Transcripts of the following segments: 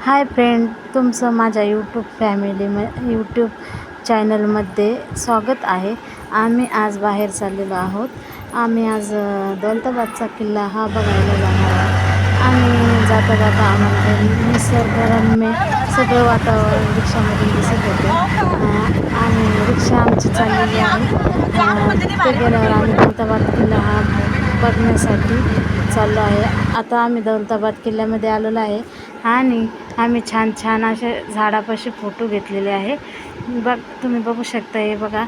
Hi friend, तुमचं माझ्या YouTube चॅनलमध्ये स्वागत आहे. आम्ही आज बाहेर चाललेलो आहोत. आम्ही आज दौलताबादचा किल्ला हा बघायला जाणार आहोत. आणि जाता जाता आम्हाला हे निसर्गरम्य सगळं वातावरण रिक्षामधून दिसत होते. आणि रिक्षा आमची चाललेली आहे. तिथे गेल्यावर आम्ही दौलताबाद किल्ला हा बघण्यासाठी चाललो आहे. आता आम्ही दौलताबाद किल्ल्यामध्ये आलेलो आहे आणि आम्ही छान छान असे झाडापाशी फोटो घेतलेले आहे. तुम्ही बघू शकता. हे बघा,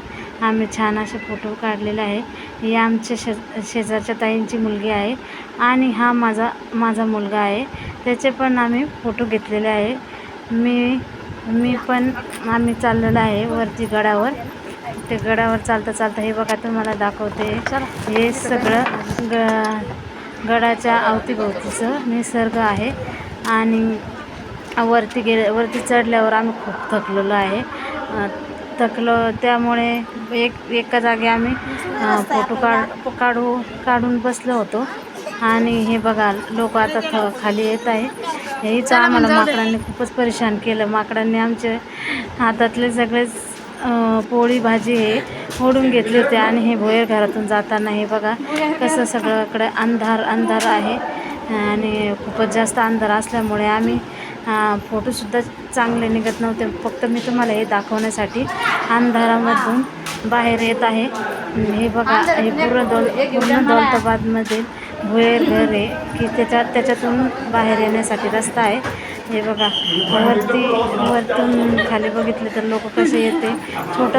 आम्ही छान असे फोटो काढलेले आहे. ही आमच्या शेजारच्या ताईंची मुलगी आहे आणि हा माझा मुलगा आहे. त्याचे पण आम्ही फोटो घेतलेले आहे. मी पण आम्ही चाललेलो आहे वरती गडावर. ते गडावर चालता चालता हे बघा तुम्हाला दाखवते. हे सगळं गडाच्या अवतीभोवतीचं निसर्ग आहे. आणि वरती चढल्यावर आम्ही खूप थकलेलो आहे. त्यामुळे एका जागी आम्ही फोटो काढून बसलो होतो. आणि हे बघा, लोक आता खाली येत आहे. हेच आम्हाला माकडांनी खूपच परेशान केलं. माकडांनी आमचे हातातले सगळेच पोळी भाजी हे ओढून घेतले होते. आणि हे भोयर घरातून जाताना हे बघा कसं सगळीकडे अंधार आहे. आणि खूपच जास्त अंधार असल्यामुळे आम्ही फोटोसुद्धा चांगले निघत नव्हते. फक्त मी तुम्हाला हे दाखवण्यासाठी अंधारामधून बाहेर येत आहे. हे बघा, हे पूर्ण दौलताबादमध्ये भुयार घर आहे की त्याच्यातून बाहेर येण्यासाठी रस्ता आहे. हे बघा, वरतून खाली बघितले तर लोक कसे येते. छोटा